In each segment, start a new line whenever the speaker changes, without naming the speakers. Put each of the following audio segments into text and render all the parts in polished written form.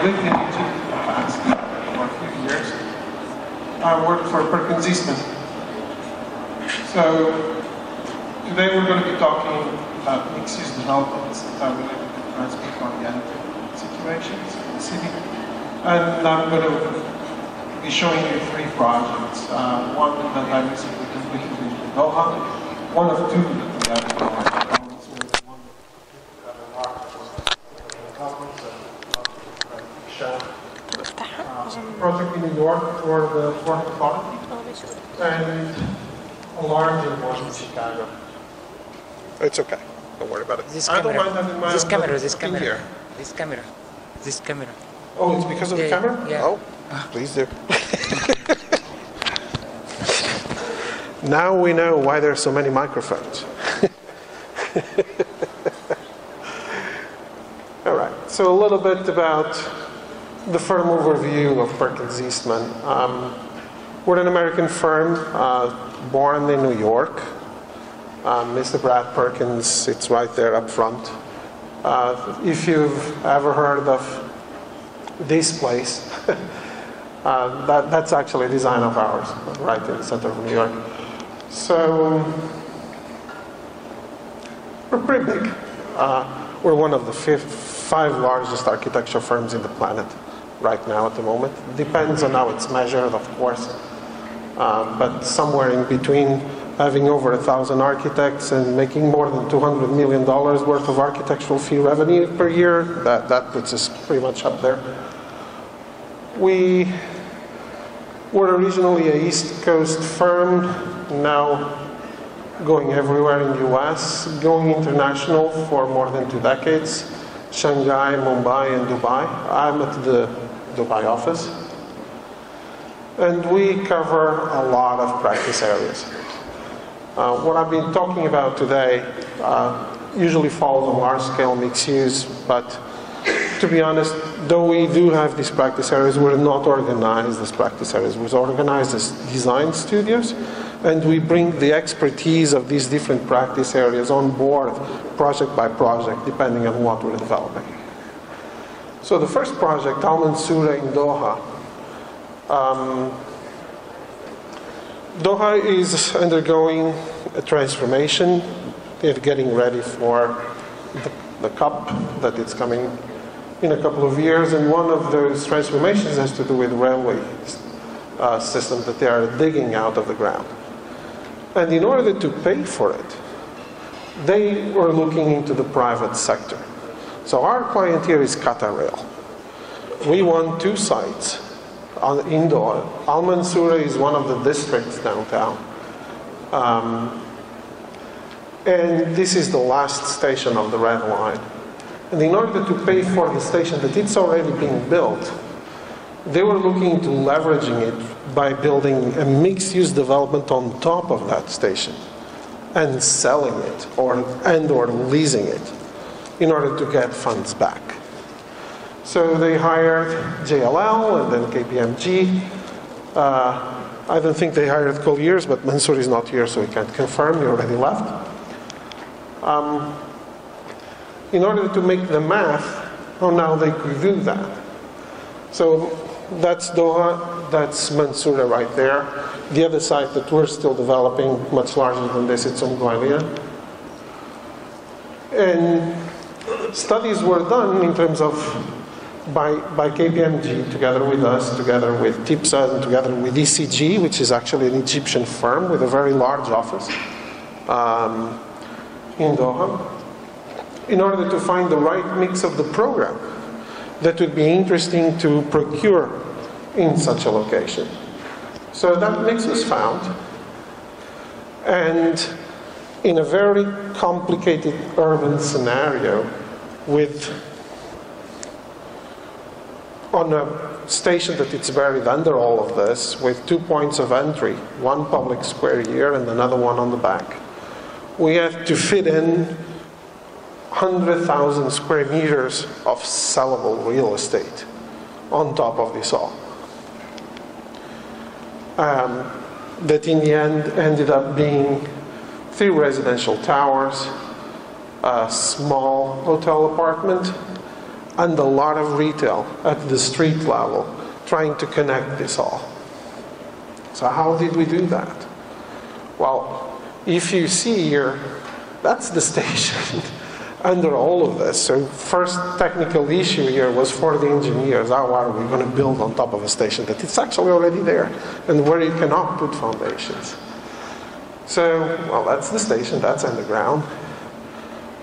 lived in Egypt in the past for a few years. I worked for Perkins Eastman. So today we're going to be talking about mixed-use developments that are related to transport-oriented situations in the city. And I'm going to be showing you 3 projects. One that I recently completed in Doha, one of 2 that we have in Doha. Project in New York for the Port Authority, and a larger one in Chicago. It's okay. Don't worry about it.
This
I
camera.
don't mind having my
This
own
camera. This
cooking
camera.
here.
This camera. This camera.
Oh, it's because of the camera?
Yeah.
Oh, please do. Now we know why there are so many microphones. All right, so a little bit about the firm overview of Perkins Eastman. We're an American firm born in New York. Mr. Brad Perkins, it's right there up front. If you've ever heard of this place, that's actually a design of ours, right in the center of New York. So we're pretty big. We're one of the 5 largest architecture firms in the planet right now at the moment. Depends on how it's measured, of course. But somewhere in between having over 1,000 architects and making more than $200 million worth of architectural fee revenue per year, that puts us pretty much up there. We were originally a East Coast firm, now going everywhere in the US, going international for more than 2 decades. Shanghai, Mumbai, and Dubai. I'm at the Dubai office. And we cover a lot of practice areas. What I've been talking about today usually falls on large-scale mixed use, but to be honest, though we do have these practice areas, we're not organized as practice areas. We're organized as design studios, and we bring the expertise of these different practice areas on board, project by project, depending on what we're developing. So the first project, Al Mansoura in Doha. Doha is undergoing a transformation. They're getting ready for the COP that it's coming in a couple of years, and one of those transformations has to do with railway system that they are digging out of the ground. And in order to pay for it, they were looking into the private sector. So our client here is Qatar Rail. We won 2 sites in Doha. Al Mansoura is one of the districts downtown. And this is the last station of the Red Line. And in order to pay for the station that it's already being built, they were looking into leveraging it by building a mixed-use development on top of that station and selling it or leasing it in order to get funds back. So they hired JLL and then KPMG. I don't think they hired Colliers, but Mansour is not here, so he can't confirm. He already left. In order to make the math on how they could do that. So that's Doha, that's Mansoura right there. The other site that we're still developing, much larger than this, it's on Gwalior. And studies were done in terms of by KPMG, together with us, together with TIPSA, and together with ECG, which is actually an Egyptian firm with a very large office in Doha, in order to find the right mix of the program that would be interesting to procure in such a location. So that mix was found, and in a very complicated urban scenario with on a station that it's buried under all of this, with 2 points of entry, one public square here and another one on the back. We have to fit in 100,000 square meters of sellable real estate on top of this all. That in the end ended up being 3 residential towers, a small hotel apartment, and a lot of retail at the street level, trying to connect this all. So how did we do that? Well, if you see here, that's the station under all of this. So first technical issue here was for the engineers. How are we going to build on top of a station that it's actually already there and where you cannot put foundations? So, well, that's the station, that's underground.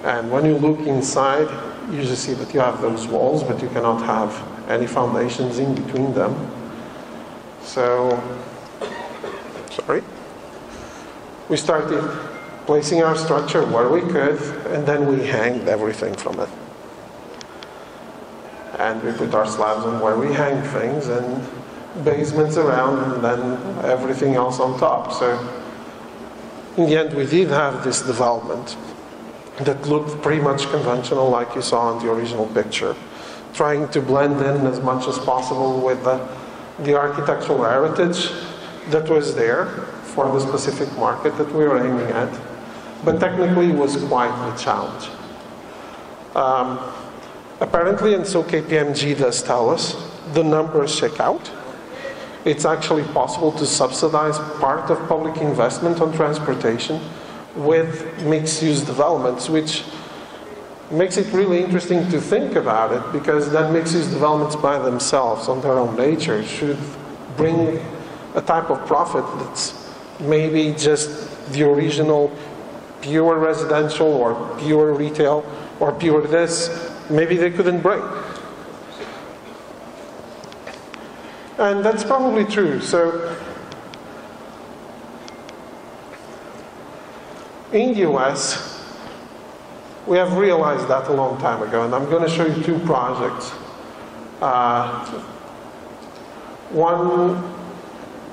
And when you look inside, you just see that you have those walls, but you cannot have any foundations in between them. So, sorry. We started placing our structure where we could, and then we hanged everything from it. And we put our slabs on where we hang things, and basements around, and then everything else on top. So in the end, we did have this development that looked pretty much conventional, like you saw in the original picture, trying to blend in as much as possible with the architectural heritage that was there for the specific market that we were aiming at. But technically, it was quite a challenge. Apparently, and so KPMG does tell us, the numbers check out. It's actually possible to subsidize part of public investment on transportation with mixed-use developments, which makes it really interesting to think about it, because then mixed-use developments by themselves, on their own nature, should bring a type of profit that's maybe just the original pure residential or pure retail or pure this, maybe they couldn't bring. And that's probably true. So in the US, we have realized that a long time ago, and I'm going to show you two projects. One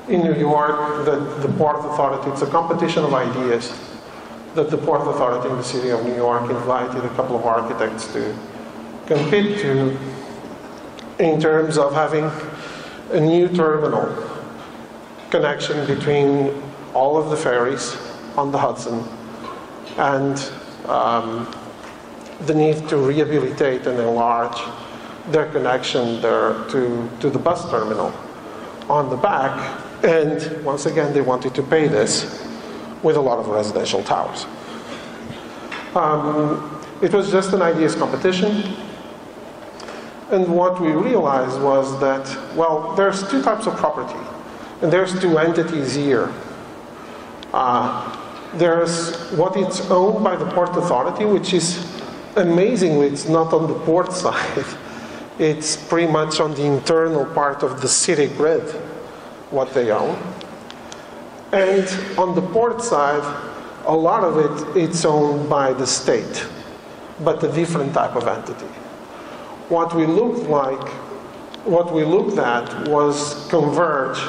in New York, the Port Authority, it's a competition of ideas that the Port Authority in the city of New York invited a couple of architects to compete to, in terms of having a new terminal connection between all of the ferries on the Hudson and the need to rehabilitate and enlarge their connection there to the bus terminal on the back. And once again, they wanted to pay this with a lot of residential towers. It was just an ideas competition. And what we realized was that, well, there's two types of property. And there's two entities here. There's what is owned by the Port Authority, which is amazingly, it's not on the port side. It's pretty much on the internal part of the city grid, what they own. And on the port side, a lot of it's owned by the state, but a different type of entity. What we looked at was converge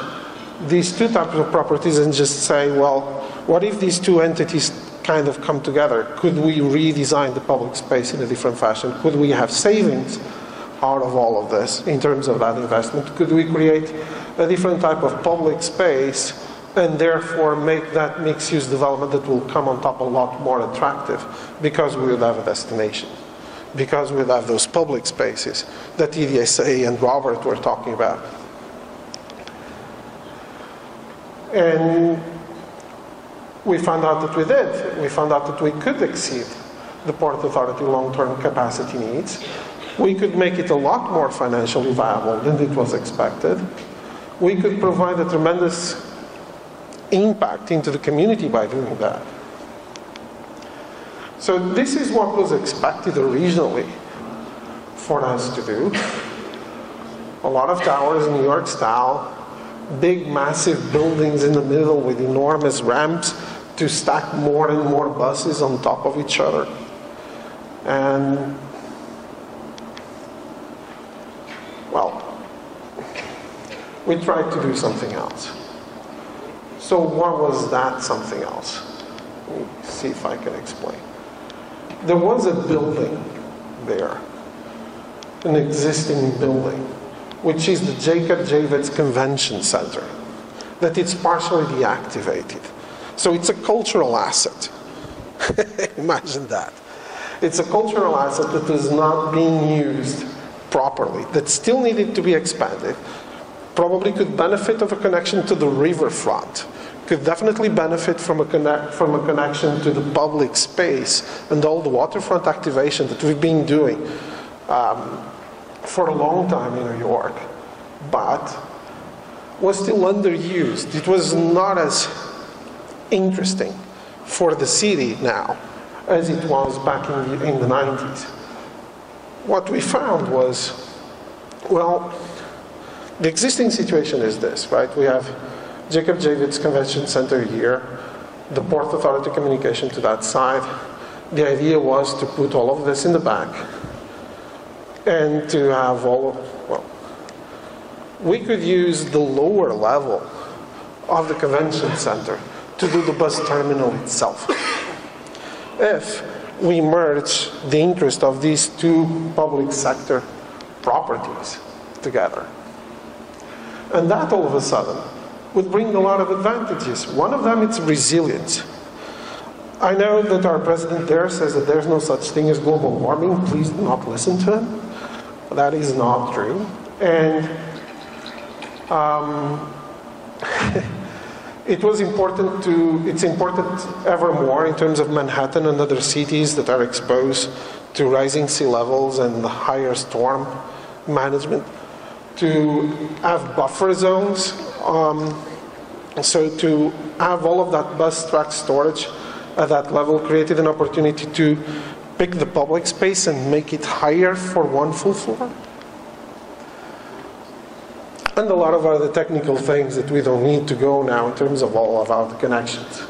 these two types of properties and just say, well, what if these two entities kind of come together? Could we redesign the public space in a different fashion? Could we have savings out of all of this in terms of that investment? Could we create a different type of public space and therefore make that mixed-use development that will come on top a lot more attractive, because we would have a destination, because we would have those public spaces that EDSA and Robert were talking about. And we found out that we did. We found out that we could exceed the Port Authority long-term capacity needs. We could make it a lot more financially viable than it was expected. We could provide a tremendous impact into the community by doing that. So this is what was expected originally for us to do. A lot of towers, New York style, big massive buildings in the middle with enormous ramps to stack more and more buses on top of each other. And, well, we tried to do something else. So what was that something else? Let me see if I can explain. There was a building there, an existing building, which is the Jacob Javits Convention Center, that it's partially deactivated. So it's a cultural asset. Imagine that. It's a cultural asset that is not being used properly, that still needed to be expanded, probably could benefit of a connection to the riverfront, could definitely benefit from a connection to the public space and all the waterfront activation that we've been doing for a long time in New York, but was still underused. It was not as interesting for the city now as it was back in the 90s. What we found was, well, the existing situation is this, right? We have Jacob Javits Convention Center here, the Port Authority communication to that side. The idea was to put all of this in the back and to have we could use the lower level of the convention center to do the bus terminal itself. If we merge the interest of these two public sector properties together. And that all of a sudden would bring a lot of advantages. One of them is resilience. I know that our president there says that there's no such thing as global warming. Please do not listen to him. That is not true. And it's important ever more in terms of Manhattan and other cities that are exposed to rising sea levels and higher storm management, to have buffer zones, so to have all of that bus track storage at that level created an opportunity to pick the public space and make it higher for one full floor. And a lot of other technical things that we don't need to go now in terms of all of our connections.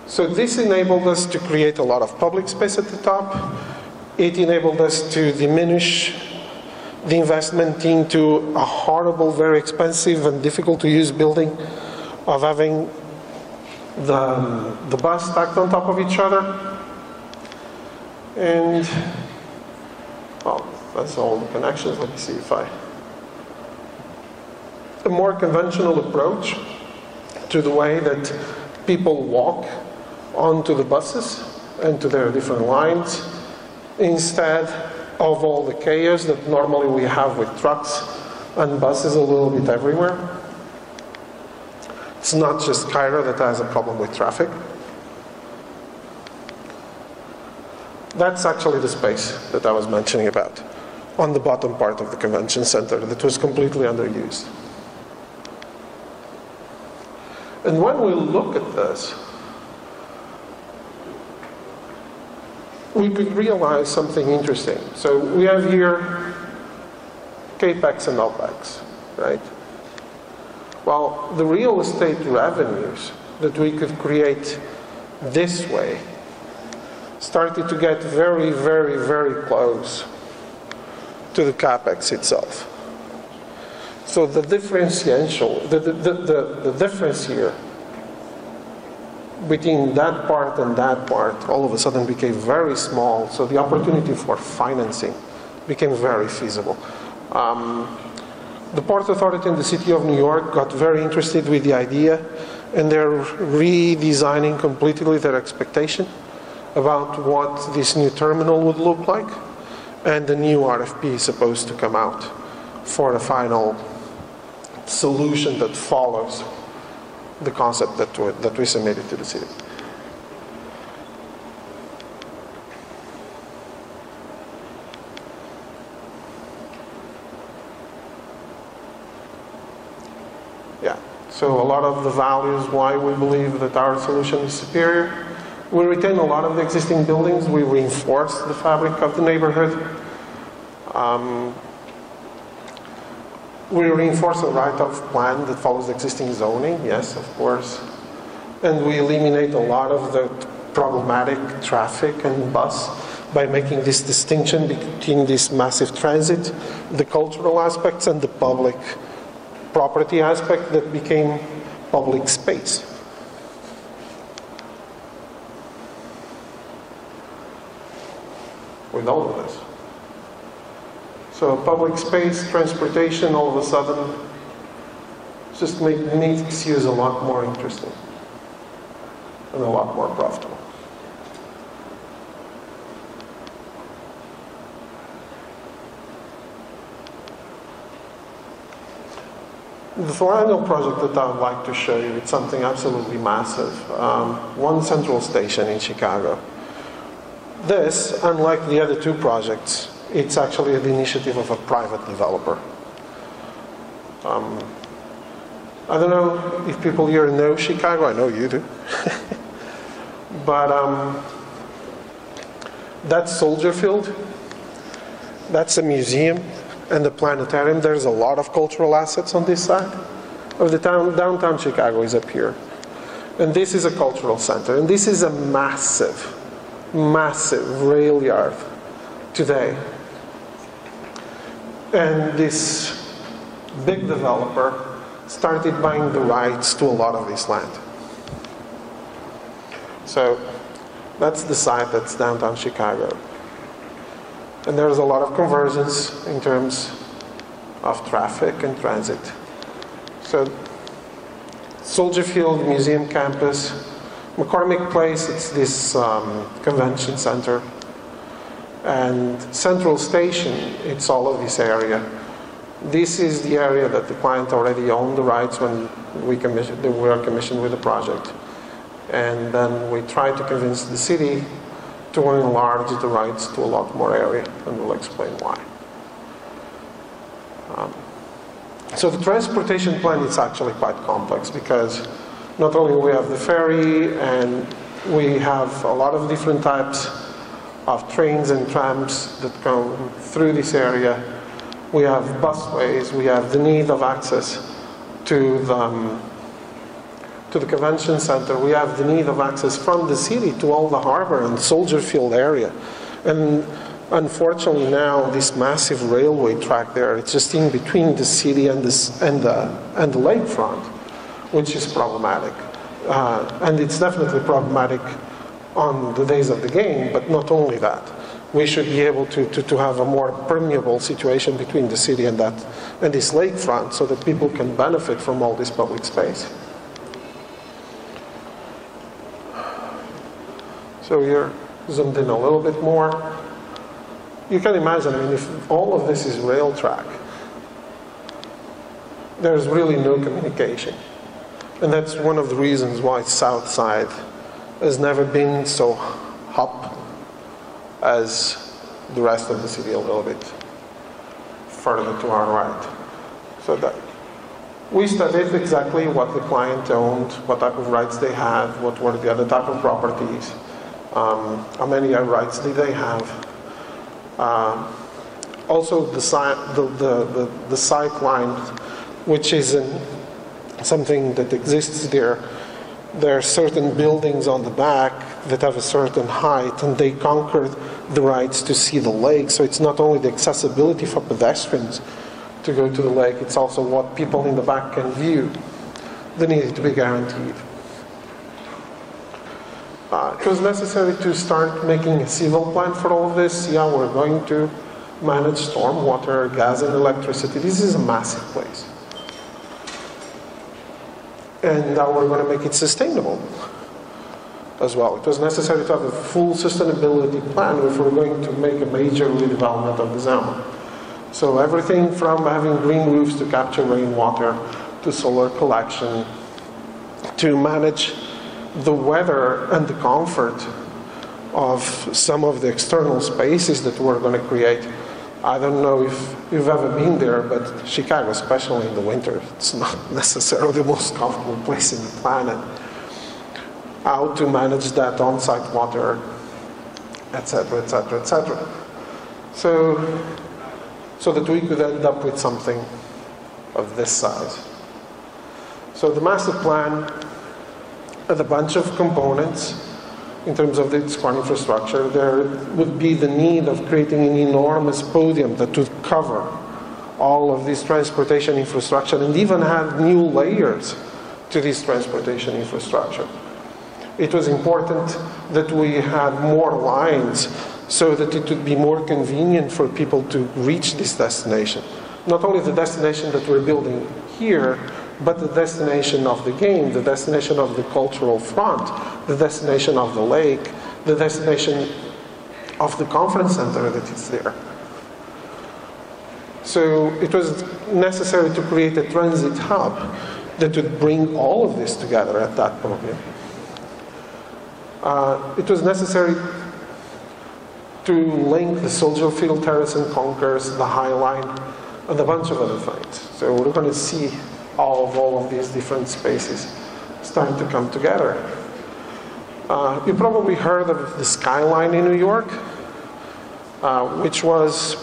So this enabled us to create a lot of public space at the top. It enabled us to diminish the investment into a horrible, very expensive and difficult to use building of having the bus stacked on top of each other. And, well, that's all the connections. Let me see if a more conventional approach to the way that people walk onto the buses and to their different lines, instead of all the chaos that normally we have with trucks and buses a little bit everywhere. It's not just Cairo that has a problem with traffic. That's actually the space that I was mentioning about on the bottom part of the convention center that was completely underused. And when we look at this, we could realize something interesting. So we have here CAPEX and OPEX, right? Well, the real estate revenues that we could create this way started to get very, very, very close to the CAPEX itself. So the differential, the difference here between that part and that part all of a sudden became very small, so the opportunity for financing became very feasible. The Port Authority and the City of New York got very interested with the idea, and they're redesigning completely their expectation about what this new terminal would look like, and the new RFP is supposed to come out for the final solution that follows the concept that we submitted to the city. Yeah, so a lot of the values why we believe that our solution is superior. We retain a lot of the existing buildings. We reinforce the fabric of the neighborhood. We reinforce a right-of plan that follows existing zoning, yes, of course. And we eliminate a lot of the problematic traffic and bus by making this distinction between this massive transit, the cultural aspects, and the public property aspect that became public space. With all of this. So public space, transportation, all of a sudden, just makes use a lot more interesting and a lot more profitable. The final project that I would like to show you is something absolutely massive. One Central Station in Chicago. This, unlike the other two projects, it's actually the initiative of a private developer. I don't know if people here know Chicago. I know you do. But that's Soldier Field. That's a museum and the planetarium. There's a lot of cultural assets on this side of the town. Downtown Chicago is up here. And this is a cultural center. And this is a massive, massive rail yard today. And this big developer started buying the rights to a lot of this land. So that's the site, that's downtown Chicago. And there's a lot of conversions in terms of traffic and transit. So Soldier Field Museum Campus, McCormick Place, it's this convention center. And Central Station, it's all of this area. This is the area that the client already owned the rights when we were commissioned with the project. And then we tried to convince the city to enlarge the rights to a lot more area, and we'll explain why. So the transportation plan is actually quite complex because not only we have the ferry and we have a lot of different types of trains and trams that come through this area. We have busways, we have the need of access to the convention center, we have the need of access from the city to all the harbor and Soldier Field area. And unfortunately now this massive railway track there, it's just in between the city and the lakefront, which is problematic. And it's definitely problematic on the days of the game, but not only that. We should be able to have a more permeable situation between the city and this lakefront so that people can benefit from all this public space. So here, zoomed in a little bit more. You can imagine, I mean, if all of this is rail track, there's really no communication. And that's one of the reasons why South Side has never been so hot as the rest of the city, a little bit further to our right. So that we studied exactly what the client owned, what type of rights they had, what were the other type of properties, how many rights did they have. Also the sight line, which is something that exists there. There are certain buildings on the back that have a certain height, and they conquered the rights to see the lake. So it's not only the accessibility for pedestrians to go to the lake, it's also what people in the back can view. They needed to be guaranteed. It was necessary to start making a civil plan for all of this. Yeah, we're going to manage stormwater, gas, and electricity. This is a massive place. And now we're going to make it sustainable as well. It was necessary to have a full sustainability plan if we're going to make a major redevelopment of the zone. So everything from having green roofs to capture rainwater, to solar collection, to manage the weather and the comfort of some of the external spaces that we're going to create. I don't know if you've ever been there, but Chicago, especially in the winter, it's not necessarily the most comfortable place in the planet. How to manage that on-site water, etc., etc., etc. So that we could end up with something of this size. So the master plan had a bunch of components. In terms of its core infrastructure, there would be the need of creating an enormous podium that would cover all of this transportation infrastructure and even have new layers to this transportation infrastructure. It was important that we had more lines so that it would be more convenient for people to reach this destination. Not only the destination that we're building here, but the destination of the game, the destination of the cultural front, the destination of the lake, the destination of the conference center that is there. So So it was necessary to create a transit hub that would bring all of this together at that podium. It was necessary to link the Soldier Field Terrace and Concourse, the High Line, and a bunch of other things. So we're going to see all of these different spaces starting to come together. You probably heard of the Skyline in New York, which was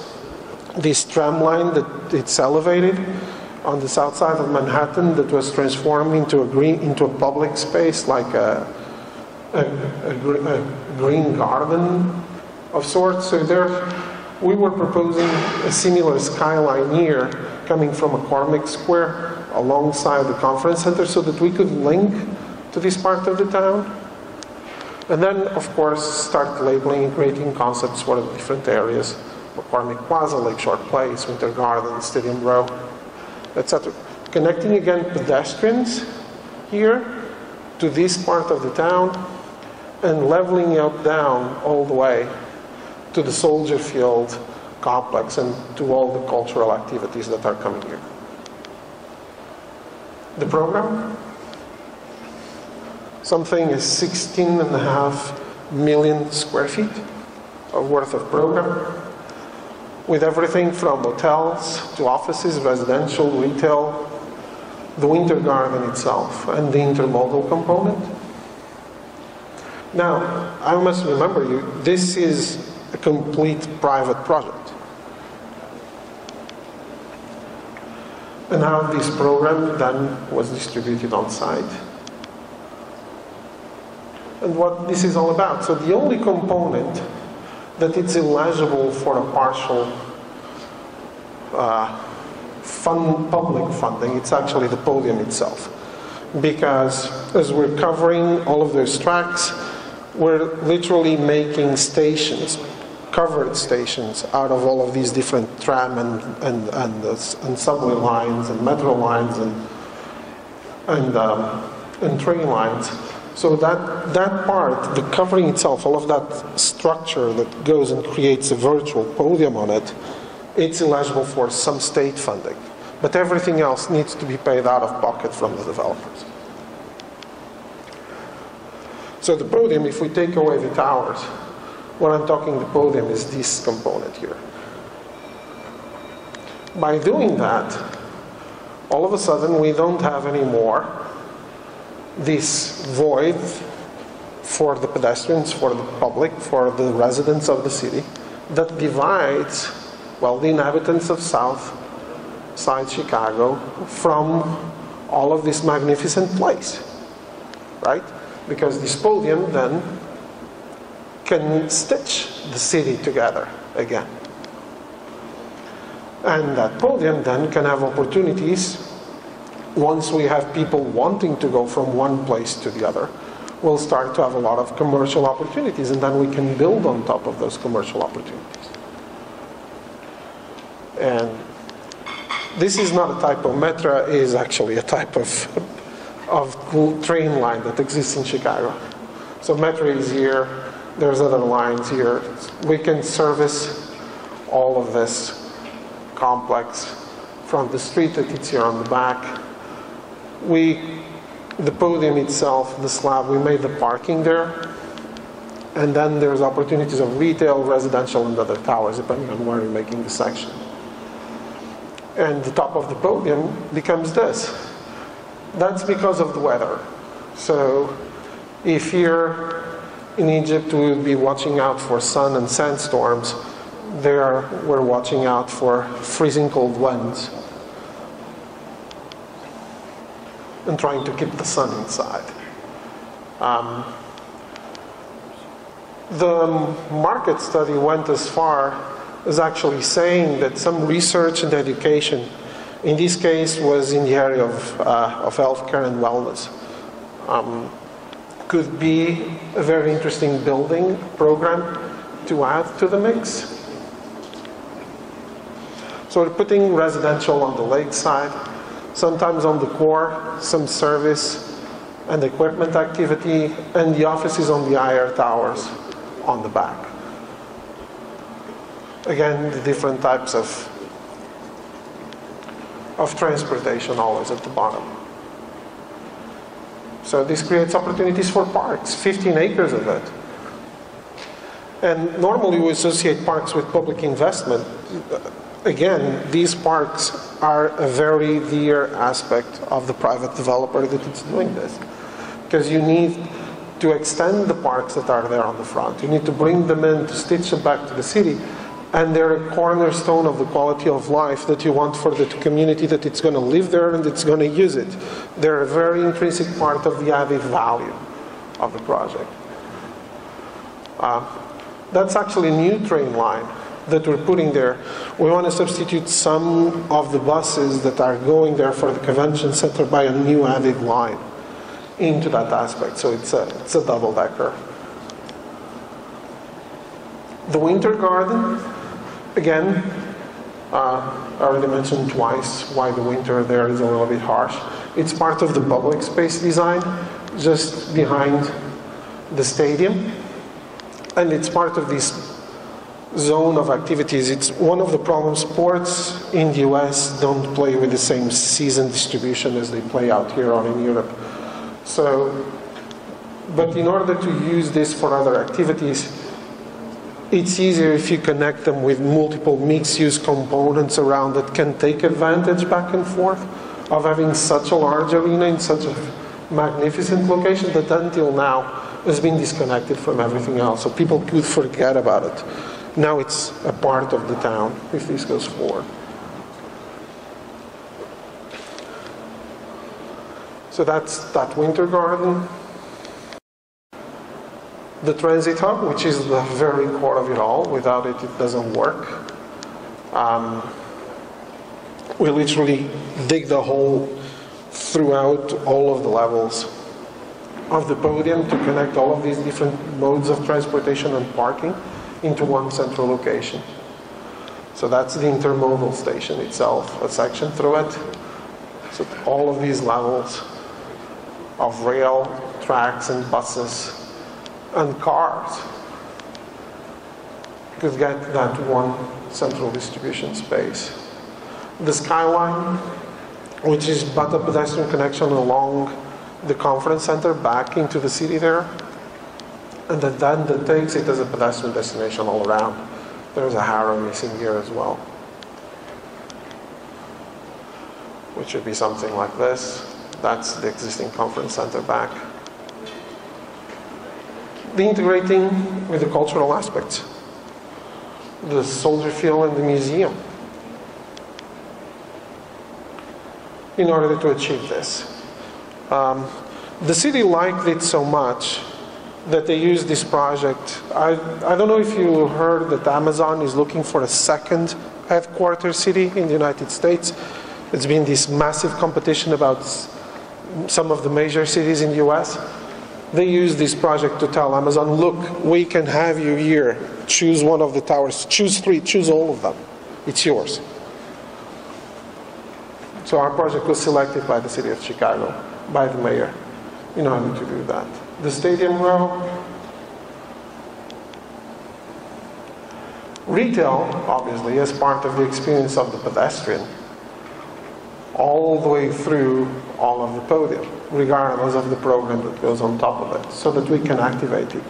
this tram line that it's elevated on the south side of Manhattan that was transformed into a public space, like a green garden of sorts. So there, we were proposing a similar skyline here, coming from McCormick Square alongside the conference center, so that we could link to this part of the town. And then, of course, start labeling and creating concepts for the different areas: McCormick Plaza, Lakeshore Place, Winter Garden, Stadium Row, etc. Connecting again pedestrians here to this part of the town, and leveling it down all the way to the Soldier Field complex and to all the cultural activities that are coming here. The program? Something is 16.5 million square feet worth of program, with everything from hotels to offices, residential, retail, the Winter Garden itself, and the intermodal component. Now, I must remember you, this is a complete private project. And how this program then was distributed on site. And what this is all about. So the only component that it's eligible for a partial public funding, it's actually the podium itself. Because as we're covering all of those tracks, we're literally making stations, covered stations, out of all of these different tram and subway lines and metro lines and train lines. So that part, the covering itself, all of that structure that goes and creates a virtual podium on it, it's eligible for some state funding. But everything else needs to be paid out of pocket from the developers. So the podium, if we take away the towers, what I'm talking the podium is this component here. By doing that, all of a sudden we don't have anymore this void for the pedestrians, for the public, for the residents of the city, that divides, well, the inhabitants of South Side Chicago from all of this magnificent place, right? Because this podium then can stitch the city together again. And that podium then can have opportunities. Once we have people wanting to go from one place to the other, we'll start to have a lot of commercial opportunities, and then we can build on top of those commercial opportunities. And this is not a type of metro, it is actually a type of train line that exists in Chicago. So metro is here, there's other lines here. We can service all of this complex from the street that it's here on the back. The podium itself, the slab, we made the parking there. And then there's opportunities of retail, residential, and other towers, depending on where you're making the section. And the top of the podium becomes this. That's because of the weather. So if here in Egypt we would be watching out for sun and sandstorms, there we're watching out for freezing cold winds and trying to keep the sun inside. The market study went as far as actually saying that some research and education, in this case was in the area of healthcare and wellness, could be a very interesting building program to add to the mix. So we're putting residential on the lakeside, sometimes on the core, some service and equipment activity, and the offices on the higher towers on the back. Again, the different types of of transportation always at the bottom. So this creates opportunities for parks, 15 acres of it. And normally we associate parks with public investment. Again, these parks are a very dear aspect of the private developer that is doing this. Because you need to extend the parks that are there on the front. You need to bring them in, to stitch them back to the city. And they're a cornerstone of the quality of life that you want for the community that it's going to live there and it's going to use it. They're a very intrinsic part of the added value of the project. That's actually a new train line that we're putting there. We want to substitute some of the buses that are going there for the convention center by a new added line into that aspect. So it's a double-decker. The Winter Garden, again, I already mentioned twice why the winter there is a little bit harsh. It's part of the public space design, just behind the stadium. And it's part of this zone of activities. It's one of the problems. Sports in the US don't play with the same season distribution as they play out here or in Europe. So, but in order to use this for other activities, it's easier if you connect them with multiple mixed-use components around that can take advantage back and forth of having such a large arena in such a magnificent location that until now has been disconnected from everything else. So people could forget about it. Now it's a part of the town if this goes forward. So that's that Winter Garden. The transit hub, which is the very core of it all. Without it, it doesn't work. We literally dig the hole throughout all of the levels of the podium to connect all of these different modes of transportation and parking into one central location. So that's the intermodal station itself, a section through it. So all of these levels of rail, tracks, and buses and cars could get that one central distribution space. The Skyline, which is but a pedestrian connection along the conference center back into the city there, and then that takes it as a pedestrian destination all around. There's a harrow missing here as well, which should be something like this. That's the existing conference center back. The integrating with the cultural aspects, the soldier field and the museum, in order to achieve this. The city liked it so much that they used this project. I don't know if you heard that Amazon is looking for a second headquarters city in the United States. It's been this massive competition about some of the major cities in the US. They used this project to tell Amazon, look, we can have you here. Choose one of the towers. Choose 3. Choose all of them. It's yours. So our project was selected by the city of Chicago, by the mayor, in order to do that. The Stadium Row. Retail, obviously, as part of the experience of the pedestrian, all the way through all of the podium, regardless of the program that goes on top of it, so that we can activate it.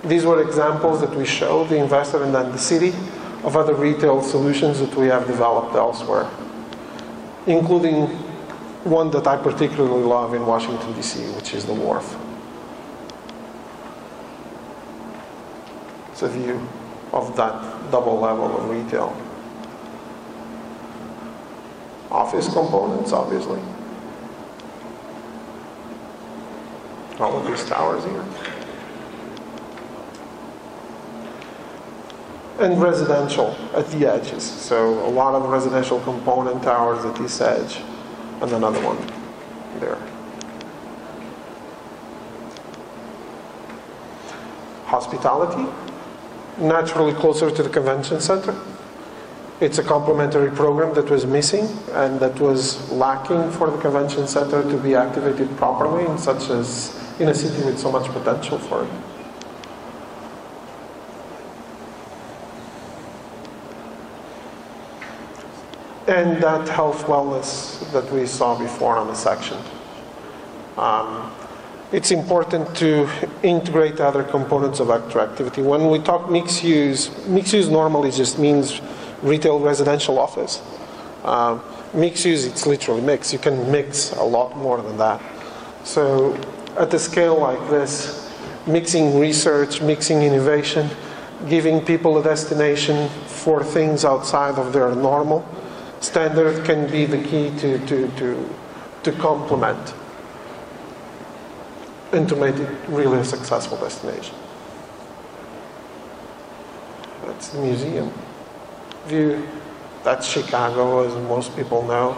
These were examples that we showed the investor and then the city of other retail solutions that we have developed elsewhere, including one that I particularly love in Washington, D.C., which is the Wharf. It's a view of that double level of retail. Office components, obviously. All of these towers here. And residential at the edges. So a lot of residential component towers at this edge. And another one there. Hospitality. Naturally closer to the convention center. It's a complementary program that was missing and that was lacking for the convention center to be activated properly in a city with so much potential for it. and that health wellness that we saw before on the section. It's important to integrate other components of activity. When we talk mixed use normally just means retail residential office. Mixed use, it's literally mixed. You can mix a lot more than that. So at a scale like this, mixing research, mixing innovation, giving people a destination for things outside of their normal standard can be the key to complement and to make it really a successful destination. That's the museum view. That's Chicago, as most people know,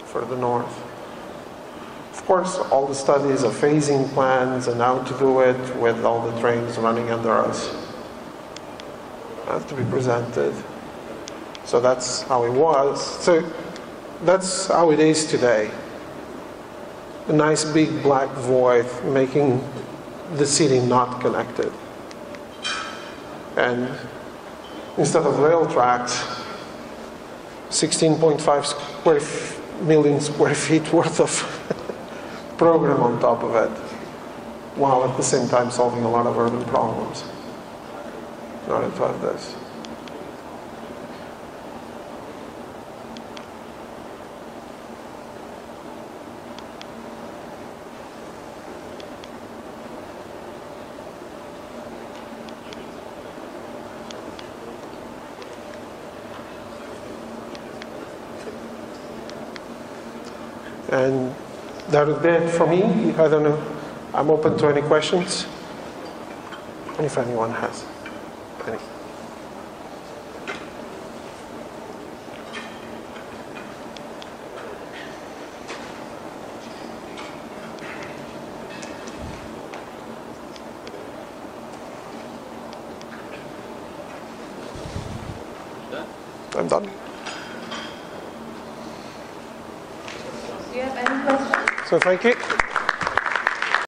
further north. Of course, all the studies of phasing plans and how to do it with all the trains running under us have to be presented. So that's how it was. So that's how it is today. A nice big black void making the city not connected. And instead of rail tracks, 16.5 million square feet worth of program on top of it, while at the same time solving a lot of urban problems in order to have this. And that would be it for me. I don't know. I'm open to any questions, if anyone has any. I'm done.
Do you have any questions?
So thank you.